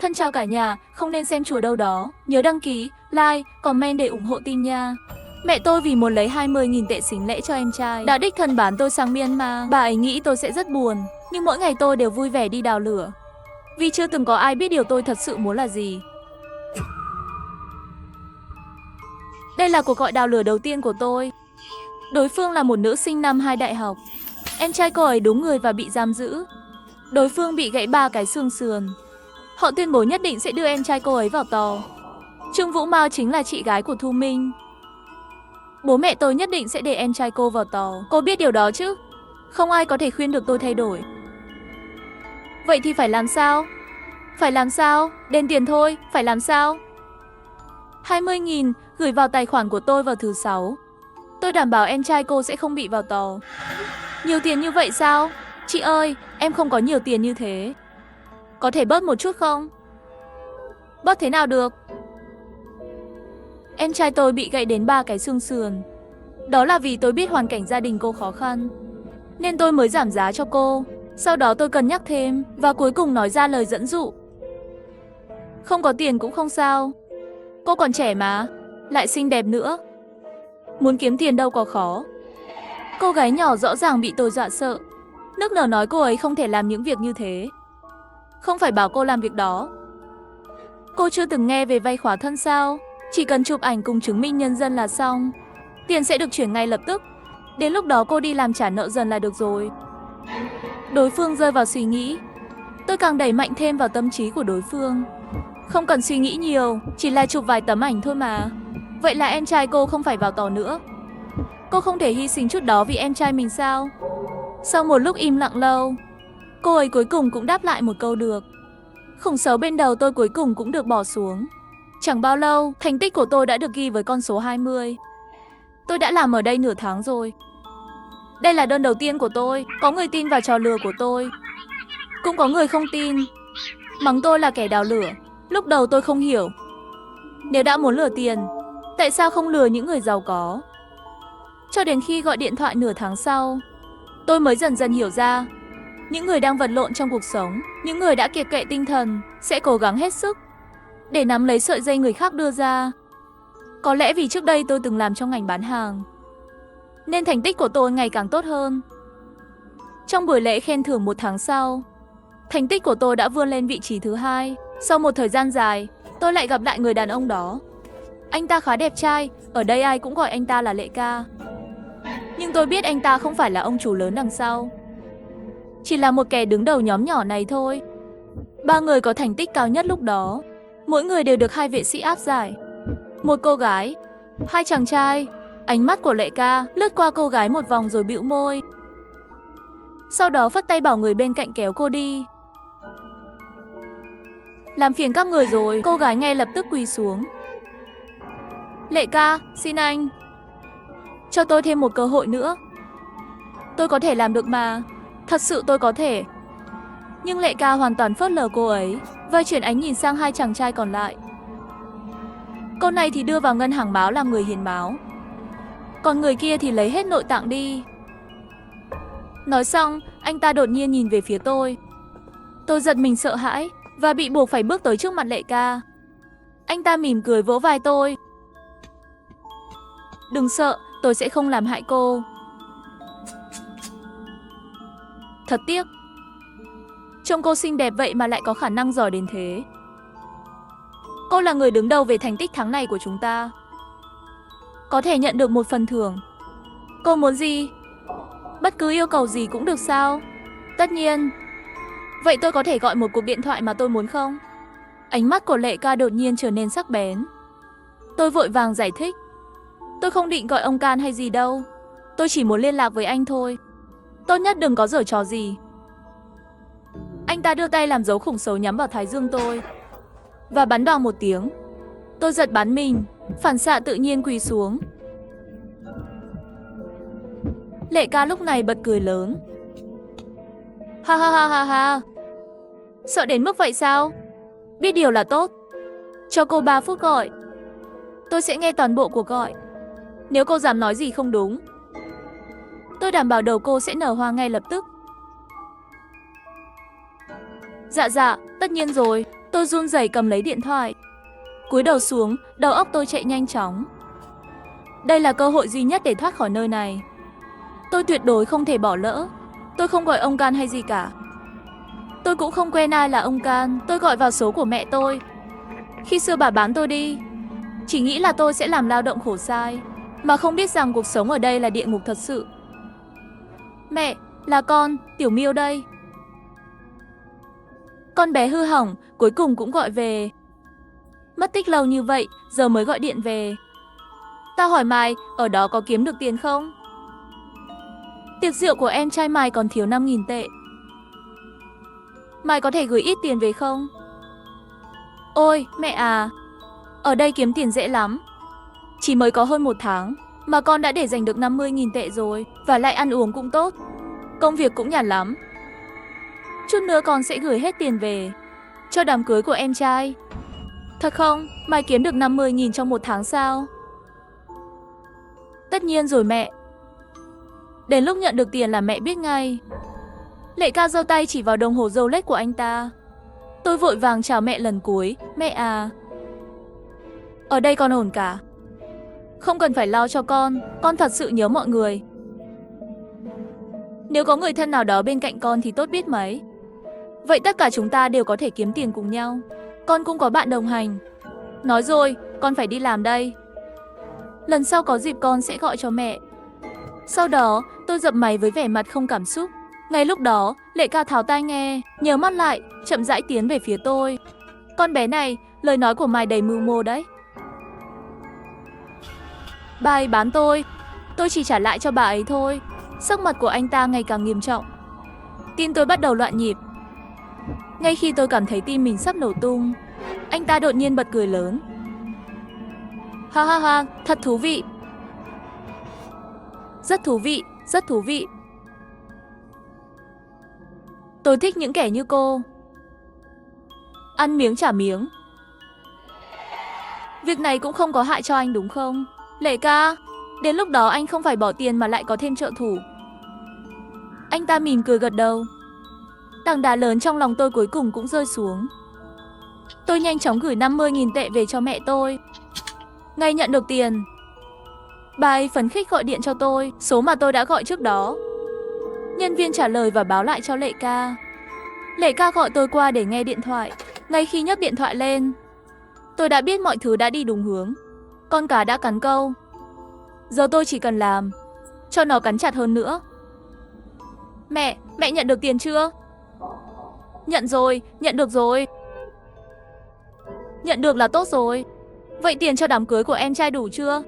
Thân chào cả nhà, không nên xem chùa đâu đó. Nhớ đăng ký, like, comment để ủng hộ team nha. Mẹ tôi vì muốn lấy 20.000 tệ xính lễ cho em trai đã đích thân bán tôi sang Myanmar. Bà ấy nghĩ tôi sẽ rất buồn, nhưng mỗi ngày tôi đều vui vẻ đi đào lửa. Vì chưa từng có ai biết điều tôi thật sự muốn là gì. Đây là cuộc gọi đào lửa đầu tiên của tôi. Đối phương là một nữ sinh năm 2 đại học. Em trai cô ấy đúng người và bị giam giữ. Đối phương bị gãy 3 cái xương sườn. Họ tuyên bố nhất định sẽ đưa em trai cô ấy vào tù. Trương Vũ Mao chính là chị gái của Thu Minh. Bố mẹ tôi nhất định sẽ để em trai cô vào tù. Cô biết điều đó chứ? Không ai có thể khuyên được tôi thay đổi. Vậy thì phải làm sao? Phải làm sao? Đền tiền thôi, phải làm sao? 20.000 gửi vào tài khoản của tôi vào thứ 6. Tôi đảm bảo em trai cô sẽ không bị vào tù. Nhiều tiền như vậy sao? Chị ơi, em không có nhiều tiền như thế. Có thể bớt một chút không? Bớt thế nào được? Em trai tôi bị gãy đến 3 cái xương sườn. Đó là vì tôi biết hoàn cảnh gia đình cô khó khăn, nên tôi mới giảm giá cho cô. Sau đó tôi cân nhắc thêm và cuối cùng nói ra lời dẫn dụ. Không có tiền cũng không sao. Cô còn trẻ mà, lại xinh đẹp nữa. Muốn kiếm tiền đâu có khó. Cô gái nhỏ rõ ràng bị tôi dọa sợ. Nức nở nói cô ấy không thể làm những việc như thế. Không phải bảo cô làm việc đó. Cô chưa từng nghe về vay khỏa thân sao? Chỉ cần chụp ảnh cùng chứng minh nhân dân là xong. Tiền sẽ được chuyển ngay lập tức. Đến lúc đó cô đi làm trả nợ dần là được rồi. Đối phương rơi vào suy nghĩ. Tôi càng đẩy mạnh thêm vào tâm trí của đối phương. Không cần suy nghĩ nhiều, chỉ là chụp vài tấm ảnh thôi mà. Vậy là em trai cô không phải vào tù nữa. Cô không thể hy sinh chút đó vì em trai mình sao? Sau một lúc im lặng lâu, cô ấy cuối cùng cũng đáp lại một câu được. Khủng xấu bên đầu tôi cuối cùng cũng được bỏ xuống. Chẳng bao lâu, thành tích của tôi đã được ghi với con số 20. Tôi đã làm ở đây nửa tháng rồi. Đây là đơn đầu tiên của tôi. Có người tin vào trò lừa của tôi, cũng có người không tin, mắng tôi là kẻ đào lửa. Lúc đầu tôi không hiểu. Nếu đã muốn lừa tiền, tại sao không lừa những người giàu có? Cho đến khi gọi điện thoại nửa tháng sau, tôi mới dần dần hiểu ra. Những người đang vật lộn trong cuộc sống, những người đã kiệt quệ tinh thần, sẽ cố gắng hết sức để nắm lấy sợi dây người khác đưa ra. Có lẽ vì trước đây tôi từng làm trong ngành bán hàng, nên thành tích của tôi ngày càng tốt hơn. Trong buổi lễ khen thưởng 1 tháng sau, thành tích của tôi đã vươn lên vị trí thứ 2. Sau một thời gian dài, tôi lại gặp lại người đàn ông đó. Anh ta khá đẹp trai, ở đây ai cũng gọi anh ta là Lệ Ca. Nhưng tôi biết anh ta không phải là ông chủ lớn đằng sau, chỉ là một kẻ đứng đầu nhóm nhỏ này thôi. 3 người có thành tích cao nhất lúc đó, mỗi người đều được 2 vệ sĩ áp giải. Một cô gái, 2 chàng trai. Ánh mắt của Lệ Ca lướt qua cô gái một vòng rồi bĩu môi. Sau đó phất tay bảo người bên cạnh kéo cô đi. Làm phiền các người rồi. Cô gái ngay lập tức quỳ xuống. Lệ Ca, xin anh, cho tôi thêm một cơ hội nữa. Tôi có thể làm được mà. Thật sự tôi có thể. Nhưng Lệ Ca hoàn toàn phớt lờ cô ấy và chuyển ánh nhìn sang 2 chàng trai còn lại. Cô này thì đưa vào ngân hàng máu làm người hiến máu, còn người kia thì lấy hết nội tạng đi. Nói xong, anh ta đột nhiên nhìn về phía tôi. Tôi giật mình sợ hãi và bị buộc phải bước tới trước mặt Lệ Ca. Anh ta mỉm cười vỗ vai tôi. Đừng sợ, tôi sẽ không làm hại cô. Thật tiếc. Trông cô xinh đẹp vậy mà lại có khả năng giỏi đến thế. Cô là người đứng đầu về thành tích tháng này của chúng ta, có thể nhận được một phần thưởng. Cô muốn gì? Bất cứ yêu cầu gì cũng được sao? Tất nhiên. Vậy tôi có thể gọi một cuộc điện thoại mà tôi muốn không? Ánh mắt của Lệ Ca đột nhiên trở nên sắc bén. Tôi vội vàng giải thích. Tôi không định gọi ông Can hay gì đâu. Tôi chỉ muốn liên lạc với anh thôi. Tốt nhất đừng có giở trò gì. Anh ta đưa tay làm dấu khủng xấu nhắm vào thái dương tôi và bắn đòn một tiếng. Tôi giật bắn mình, phản xạ tự nhiên quỳ xuống. Lệ Ca lúc này bật cười lớn. Ha ha ha ha ha. Sợ đến mức vậy sao? Biết điều là tốt. Cho cô 3 phút gọi. Tôi sẽ nghe toàn bộ cuộc gọi. Nếu cô dám nói gì không đúng, tôi đảm bảo đầu cô sẽ nở hoa ngay lập tức. Dạ, tất nhiên rồi. Tôi run rẩy cầm lấy điện thoại. Cúi đầu xuống, đầu óc tôi chạy nhanh chóng. Đây là cơ hội duy nhất để thoát khỏi nơi này. Tôi tuyệt đối không thể bỏ lỡ. Tôi không gọi ông Can hay gì cả. Tôi cũng không quen ai là ông Can. Tôi gọi vào số của mẹ tôi. Khi xưa bà bán tôi đi, chỉ nghĩ là tôi sẽ làm lao động khổ sai, mà không biết rằng cuộc sống ở đây là địa ngục thật sự. Mẹ, là con, Tiểu Miêu đây. Con bé hư hỏng, cuối cùng cũng gọi về. Mất tích lâu như vậy, giờ mới gọi điện về. Tao hỏi mày, ở đó có kiếm được tiền không? Tiệc rượu của em trai mày còn thiếu 5.000 tệ. Mày có thể gửi ít tiền về không? Ôi, mẹ à, ở đây kiếm tiền dễ lắm. Chỉ mới có hơn 1 tháng mà con đã để dành được 50.000 tệ rồi. Và lại ăn uống cũng tốt, công việc cũng nhàn lắm. Chút nữa con sẽ gửi hết tiền về cho đám cưới của em trai. Thật không? Mày kiếm được 50.000 trong 1 tháng sao? Tất nhiên rồi mẹ. Đến lúc nhận được tiền là mẹ biết ngay. Lệ Ca giơ tay chỉ vào đồng hồ Rolex của anh ta. Tôi vội vàng chào mẹ lần cuối. Mẹ à, ở đây con ổn cả. Không cần phải lo cho con thật sự nhớ mọi người. Nếu có người thân nào đó bên cạnh con thì tốt biết mấy. Vậy tất cả chúng ta đều có thể kiếm tiền cùng nhau. Con cũng có bạn đồng hành. Nói rồi, con phải đi làm đây. Lần sau có dịp con sẽ gọi cho mẹ. Sau đó, tôi dập máy với vẻ mặt không cảm xúc. Ngay lúc đó, Lệ Ca tháo tai nghe, nhớ mắt lại, chậm rãi tiến về phía tôi. Con bé này, lời nói của mày đầy mưu mô đấy. Bà ấy bán tôi chỉ trả lại cho bà ấy thôi. Sắc mặt của anh ta ngày càng nghiêm trọng. Tim tôi bắt đầu loạn nhịp. Ngay khi tôi cảm thấy tim mình sắp nổ tung, anh ta đột nhiên bật cười lớn. Ha ha ha, thật thú vị. Rất thú vị, rất thú vị. Tôi thích những kẻ như cô. Ăn miếng trả miếng. Việc này cũng không có hại cho anh đúng không? Lệ Ca, đến lúc đó anh không phải bỏ tiền mà lại có thêm trợ thủ. Anh ta mỉm cười gật đầu. Tảng đá lớn trong lòng tôi cuối cùng cũng rơi xuống. Tôi nhanh chóng gửi 50.000 tệ về cho mẹ tôi. Ngay nhận được tiền, bà ấy phấn khích gọi điện cho tôi, số mà tôi đã gọi trước đó. Nhân viên trả lời và báo lại cho Lệ Ca. Lệ Ca gọi tôi qua để nghe điện thoại. Ngay khi nhấc điện thoại lên, tôi đã biết mọi thứ đã đi đúng hướng. Con cá đã cắn câu. Giờ tôi chỉ cần làm cho nó cắn chặt hơn nữa. Mẹ nhận được tiền chưa? Nhận rồi, nhận được rồi. Nhận được là tốt rồi. Vậy tiền cho đám cưới của em trai đủ chưa?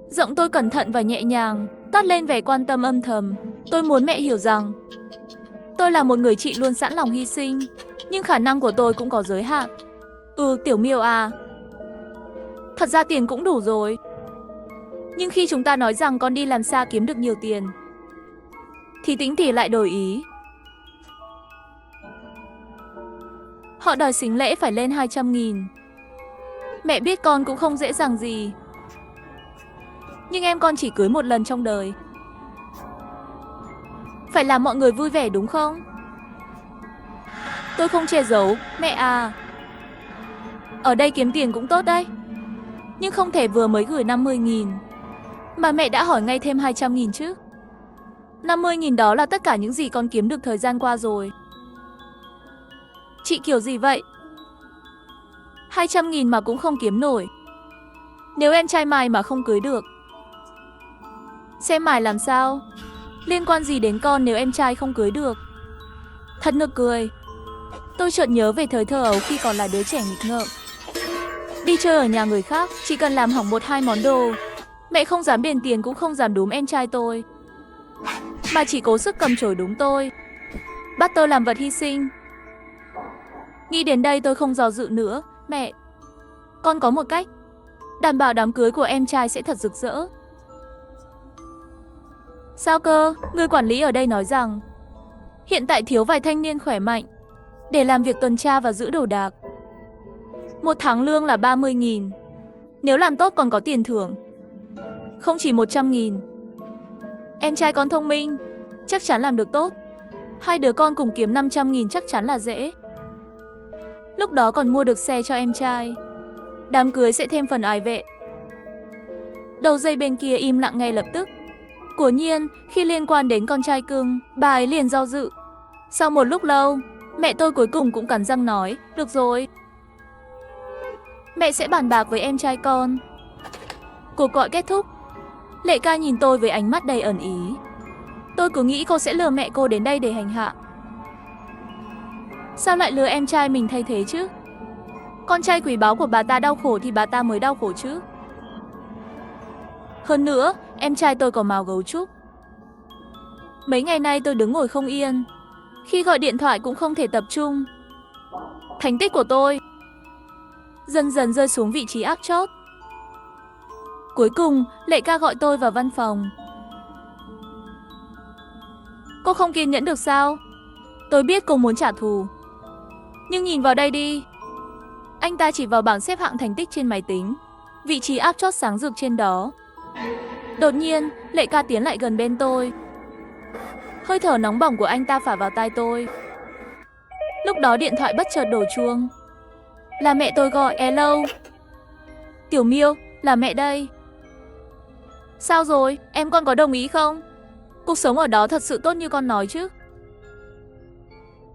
Giọng tôi cẩn thận và nhẹ nhàng, toát lên vẻ quan tâm âm thầm. Tôi muốn mẹ hiểu rằng tôi là một người chị luôn sẵn lòng hy sinh, nhưng khả năng của tôi cũng có giới hạn. Tiểu Miêu à, thật ra tiền cũng đủ rồi. Nhưng khi chúng ta nói rằng con đi làm xa kiếm được nhiều tiền, thì Tĩnh Tỷ lại đổi ý. Họ đòi sính lễ phải lên 200.000. Mẹ biết con cũng không dễ dàng gì, nhưng em con chỉ cưới một lần trong đời. Phải làm mọi người vui vẻ đúng không? Tôi không che giấu, mẹ à. Ở đây kiếm tiền cũng tốt đấy, nhưng không thể vừa mới gửi 50.000 mà mẹ đã hỏi ngay thêm 200.000 chứ. 50.000 đó là tất cả những gì con kiếm được thời gian qua rồi. Chị kiểu gì vậy? 200.000 mà cũng không kiếm nổi. Nếu em trai mày mà không cưới được, xem mày làm sao? Liên quan gì đến con nếu em trai không cưới được? Thật nực cười. Tôi chợt nhớ về thời thơ ấu khi còn là đứa trẻ nghịch ngợm. Đi chơi ở nhà người khác, chỉ cần làm hỏng 1-2 món đồ, mẹ không dám đền tiền cũng không dám đúm em trai tôi, mà chỉ cố sức cầm chổi đúng tôi, bắt tôi làm vật hy sinh. Nghĩ đến đây tôi không dò dự nữa. Mẹ, con có một cách đảm bảo đám cưới của em trai sẽ thật rực rỡ. Sao cơ? Người quản lý ở đây nói rằng hiện tại thiếu vài thanh niên khỏe mạnh để làm việc tuần tra và giữ đồ đạc. 1 tháng lương là 30.000. Nếu làm tốt còn có tiền thưởng, không chỉ 100.000. Em trai con thông minh, chắc chắn làm được tốt. 2 đứa con cùng kiếm 500.000 chắc chắn là dễ. Lúc đó còn mua được xe cho em trai. Đám cưới sẽ thêm phần ái vệ. Đầu dây bên kia im lặng ngay lập tức. Quả nhiên, khi liên quan đến con trai cưng, bà ấy liền do dự. Sau một lúc lâu, mẹ tôi cuối cùng cũng cắn răng nói, được rồi. Mẹ sẽ bàn bạc với em trai con. Cuộc gọi kết thúc. Lệ ca nhìn tôi với ánh mắt đầy ẩn ý. Tôi cứ nghĩ cô sẽ lừa mẹ cô đến đây để hành hạ. Sao lại lừa em trai mình thay thế chứ? Con trai quý báu của bà ta đau khổ thì bà ta mới đau khổ chứ. Hơn nữa, em trai tôi có máu gấu trúc. Mấy ngày nay tôi đứng ngồi không yên. Khi gọi điện thoại cũng không thể tập trung. Thành tích của tôi dần dần rơi xuống vị trí ác chót. Cuối cùng, Lệ ca gọi tôi vào văn phòng. Cô không kiên nhẫn được sao? Tôi biết cô muốn trả thù. Nhưng nhìn vào đây đi. Anh ta chỉ vào bảng xếp hạng thành tích trên máy tính. Vị trí áp chót sáng rực trên đó. Đột nhiên, Lệ ca tiến lại gần bên tôi. Hơi thở nóng bỏng của anh ta phả vào tai tôi. Lúc đó điện thoại bất chợt đổ chuông. Là mẹ tôi gọi. Hello. Tiểu Miêu, là mẹ đây. Sao rồi, em con có đồng ý không? Cuộc sống ở đó thật sự tốt như con nói chứ?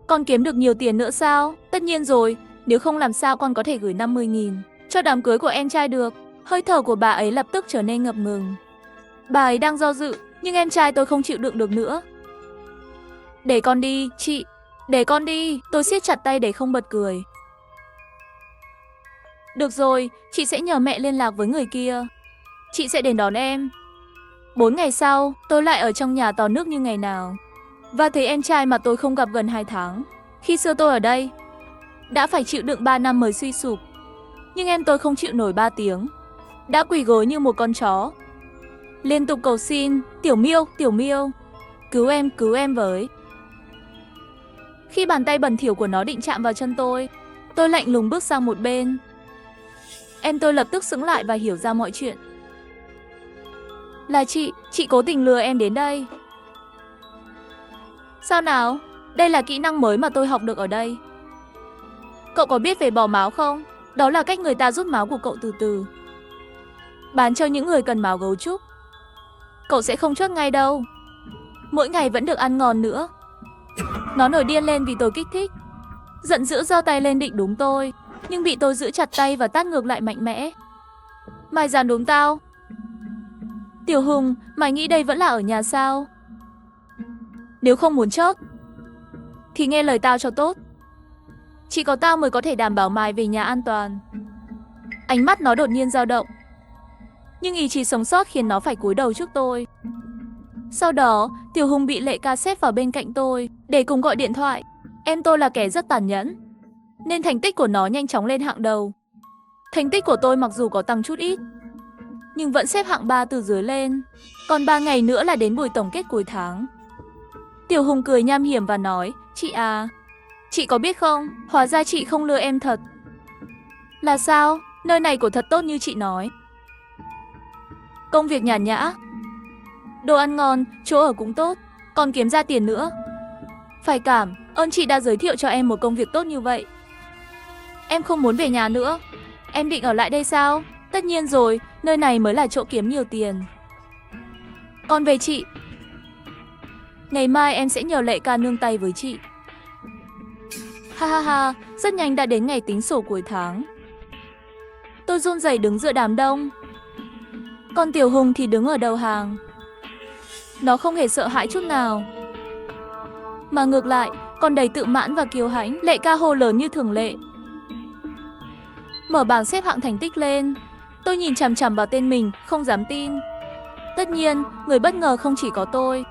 Con kiếm được nhiều tiền nữa sao? Tất nhiên rồi, nếu không làm sao con có thể gửi 50.000 cho đám cưới của em trai được. Hơi thở của bà ấy lập tức trở nên ngập ngừng. Bà ấy đang do dự, nhưng em trai tôi không chịu đựng được nữa. Để con đi, chị. Để con đi, tôi siết chặt tay để không bật cười. Được rồi, chị sẽ nhờ mẹ liên lạc với người kia. Chị sẽ đến đón em. 4 ngày sau, tôi lại ở trong nhà tò nước như ngày nào. Và thấy em trai mà tôi không gặp gần 2 tháng. Khi xưa tôi ở đây, đã phải chịu đựng 3 năm mới suy sụp. Nhưng em tôi không chịu nổi 3 tiếng. Đã quỳ gối như một con chó. Liên tục cầu xin, Tiểu Miêu, cứu em với. Khi bàn tay bẩn thỉu của nó định chạm vào chân tôi lạnh lùng bước sang một bên. Em tôi lập tức sững lại và hiểu ra mọi chuyện. Là chị cố tình lừa em đến đây. Sao nào? Đây là kỹ năng mới mà tôi học được ở đây. Cậu có biết về bỏ máu không? Đó là cách người ta rút máu của cậu từ từ. Bán cho những người cần máu gấu trúc. Cậu sẽ không chốt ngay đâu. Mỗi ngày vẫn được ăn ngon nữa. Nó nổi điên lên vì tôi kích thích. Giận dữ giơ tay lên định đúm tôi, nhưng bị tôi giữ chặt tay và tát ngược lại mạnh mẽ. Mày dám đúm tao? Tiểu Hùng, mày nghĩ đây vẫn là ở nhà sao? Nếu không muốn chớp thì nghe lời tao cho tốt. Chỉ có tao mới có thể đảm bảo mày về nhà an toàn. Ánh mắt nó đột nhiên dao động. Nhưng ý chí sống sót khiến nó phải cúi đầu trước tôi. Sau đó, Tiểu Hùng bị Lệ ca xếp vào bên cạnh tôi để cùng gọi điện thoại. Em tôi là kẻ rất tàn nhẫn, nên thành tích của nó nhanh chóng lên hạng đầu. Thành tích của tôi mặc dù có tăng chút ít, nhưng vẫn xếp hạng 3 từ dưới lên. Còn 3 ngày nữa là đến buổi tổng kết cuối tháng. Tiểu Hùng cười nham hiểm và nói, chị à, chị có biết không, hóa ra chị không lừa em thật. Là sao? Nơi này của thật tốt như chị nói. Công việc nhàn nhã, đồ ăn ngon, chỗ ở cũng tốt, còn kiếm ra tiền nữa. Phải cảm ơn chị đã giới thiệu cho em một công việc tốt như vậy. Em không muốn về nhà nữa. Em định ở lại đây sao? Tất nhiên rồi, nơi này mới là chỗ kiếm nhiều tiền. Còn về chị, ngày mai em sẽ nhờ Lệ ca nương tay với chị. Ha ha ha, rất nhanh đã đến ngày tính sổ cuối tháng. Tôi run rẩy đứng giữa đám đông. Còn Tiểu Hùng thì đứng ở đầu hàng. Nó không hề sợ hãi chút nào, mà ngược lại còn đầy tự mãn và kiêu hãnh. Lệ ca hô lớn như thường lệ, mở bảng xếp hạng thành tích lên. Tôi nhìn chằm chằm vào tên mình, không dám tin. Tất nhiên, người bất ngờ không chỉ có tôi,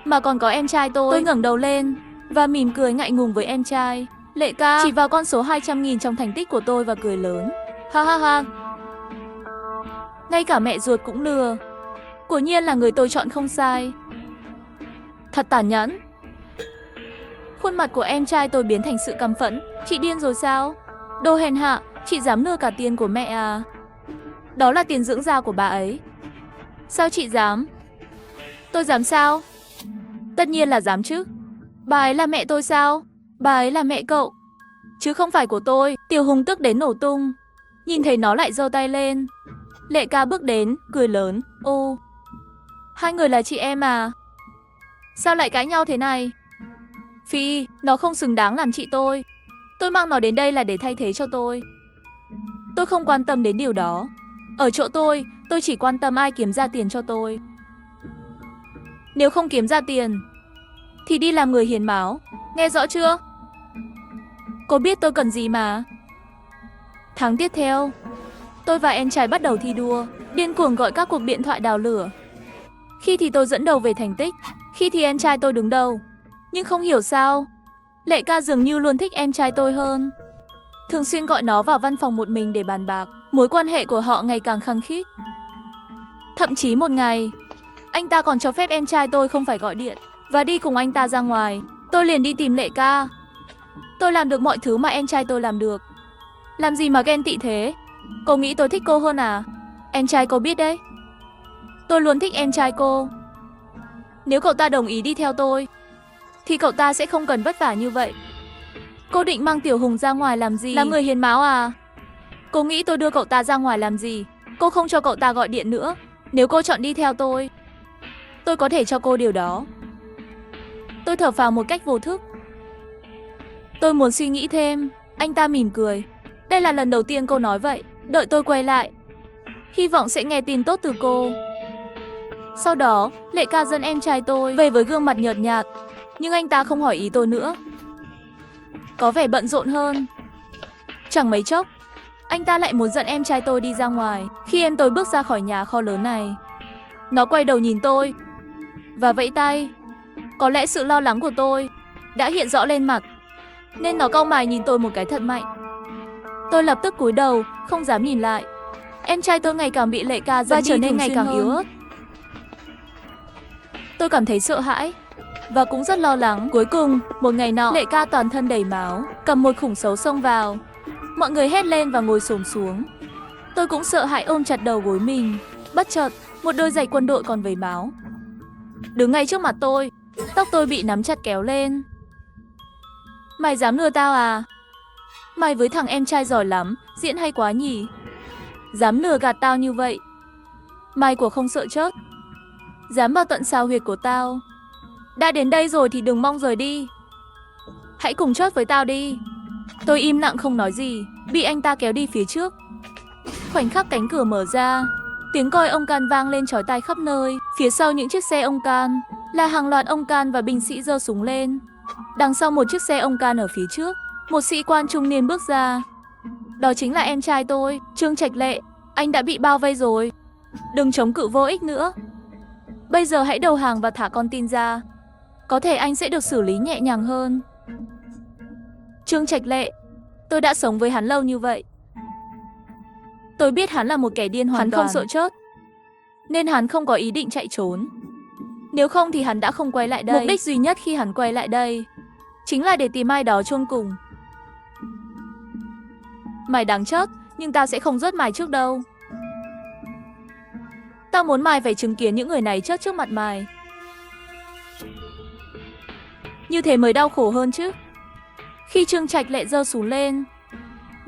mà còn có em trai tôi. Tôi ngẩng đầu lên và mỉm cười ngại ngùng với em trai. Lệ ca chỉ vào con số 200.000 trong thành tích của tôi và cười lớn. Ha ha ha. Ngay cả mẹ ruột cũng lừa. Quả nhiên là người tôi chọn không sai. Thật tàn nhẫn. Khuôn mặt của em trai tôi biến thành sự căm phẫn. Chị điên rồi sao? Đồ hèn hạ, chị dám lừa cả tiền của mẹ à? Đó là tiền dưỡng da của bà ấy. Sao chị dám? Tôi dám sao? Tất nhiên là dám chứ. Bà ấy là mẹ tôi sao? Bà ấy là mẹ cậu. chứ không phải của tôi. Tiểu Hùng tức đến nổ tung. Nhìn thấy nó lại giơ tay lên. Lệ ca bước đến, cười lớn. Ô, hai người là chị em à? Sao lại cãi nhau thế này? Phi, nó không xứng đáng làm chị tôi. Tôi mang nó đến đây là để thay thế cho tôi. Tôi không quan tâm đến điều đó. Ở chỗ tôi chỉ quan tâm ai kiếm ra tiền cho tôi. Nếu không kiếm ra tiền thì đi làm người hiến máu. Nghe rõ chưa? Cô biết tôi cần gì mà. Tháng tiếp theo, tôi và em trai bắt đầu thi đua, điên cuồng gọi các cuộc điện thoại đào lửa. Khi thì tôi dẫn đầu về thành tích, khi thì em trai tôi đứng đầu. Nhưng không hiểu sao, Lệ ca dường như luôn thích em trai tôi hơn. Thường xuyên gọi nó vào văn phòng một mình để bàn bạc. Mối quan hệ của họ ngày càng khăng khít. Thậm chí một ngày, anh ta còn cho phép em trai tôi không phải gọi điện và đi cùng anh ta ra ngoài. Tôi liền đi tìm Lệ ca. Tôi làm được mọi thứ mà em trai tôi làm được. Làm gì mà ghen tị thế? Cô nghĩ tôi thích cô hơn à? Em trai cô biết đấy. Tôi luôn thích em trai cô. Nếu cậu ta đồng ý đi theo tôi thì cậu ta sẽ không cần vất vả như vậy. Cô định mang Tiểu Hùng ra ngoài làm gì? Làm người hiến máu à? Cô nghĩ tôi đưa cậu ta ra ngoài làm gì? Cô không cho cậu ta gọi điện nữa. Nếu cô chọn đi theo tôi có thể cho cô điều đó. Tôi thở phào một cách vô thức. Tôi muốn suy nghĩ thêm. Anh ta mỉm cười. Đây là lần đầu tiên cô nói vậy. Đợi tôi quay lại, hy vọng sẽ nghe tin tốt từ cô. Sau đó, Lệ ca dẫn em trai tôi về với gương mặt nhợt nhạt. Nhưng anh ta không hỏi ý tôi nữa. Có vẻ bận rộn hơn. Chẳng mấy chốc, anh ta lại muốn dẫn em trai tôi đi ra ngoài. Khi em tôi bước ra khỏi nhà kho lớn này, nó quay đầu nhìn tôi và vẫy tay. Có lẽ sự lo lắng của tôi đã hiện rõ lên mặt, nên nó cau mày nhìn tôi một cái thật mạnh. Tôi lập tức cúi đầu, không dám nhìn lại. Em trai tôi ngày càng bị Lệ ca dẫn trở nên ngày càng yếu ớt. Tôi cảm thấy sợ hãi và cũng rất lo lắng. Cuối cùng, một ngày nọ, Lệ ca toàn thân đầy máu, cầm một khủng sấu xông vào. Mọi người hét lên và ngồi xổm xuống. Tôi cũng sợ hãi ôm chặt đầu gối mình. Bất chợt, một đôi giày quân đội còn vẩy máu đứng ngay trước mặt tôi. Tóc tôi bị nắm chặt kéo lên. Mày dám lừa tao à? Mày với thằng em trai giỏi lắm, diễn hay quá nhỉ? Dám lừa gạt tao như vậy. Mày của không sợ chết. Dám vào tận xào huyệt của tao. Đã đến đây rồi thì đừng mong rời đi. Hãy cùng chốt với tao đi. Tôi im lặng không nói gì, bị anh ta kéo đi phía trước. Khoảnh khắc cánh cửa mở ra, tiếng còi ông can vang lên chói tai khắp nơi. Phía sau những chiếc xe ông can là hàng loạt ông can và binh sĩ giơ súng lên. Đằng sau một chiếc xe ông can ở phía trước, một sĩ quan trung niên bước ra. Đó chính là em trai tôi, Trương Trạch Lệ. Anh đã bị bao vây rồi. Đừng chống cự vô ích nữa. Bây giờ hãy đầu hàng và thả con tin ra. Có thể anh sẽ được xử lý nhẹ nhàng hơn. Trương Trạch Lệ, tôi đã sống với hắn lâu như vậy. Tôi biết hắn là một kẻ điên hoàn toàn. Hắn không sợ chết, nên hắn không có ý định chạy trốn. Nếu không thì hắn đã không quay lại đây. Mục đích duy nhất khi hắn quay lại đây chính là để tìm ai đó chôn cùng. Mày đáng chết, nhưng tao sẽ không giết mày trước đâu. Tao muốn mày phải chứng kiến những người này chết trước mặt mày. Như thế mới đau khổ hơn chứ. Khi Trương Trạch Lệ giơ súng lên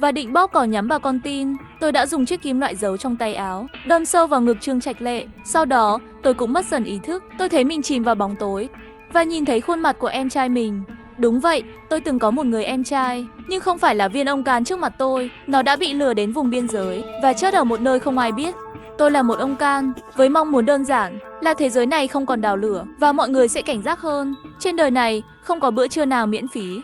và định bóp cò nhắm vào con tin, tôi đã dùng chiếc kim loại giấu trong tay áo đâm sâu vào ngực Trương Trạch Lệ. Sau đó, tôi cũng mất dần ý thức. Tôi thấy mình chìm vào bóng tối và nhìn thấy khuôn mặt của em trai mình. Đúng vậy, tôi từng có một người em trai, nhưng không phải là viên ông can trước mặt tôi. Nó đã bị lừa đến vùng biên giới và chết ở một nơi không ai biết. Tôi là một ông can với mong muốn đơn giản là thế giới này không còn đào lửa và mọi người sẽ cảnh giác hơn. Trên đời này không có bữa trưa nào miễn phí.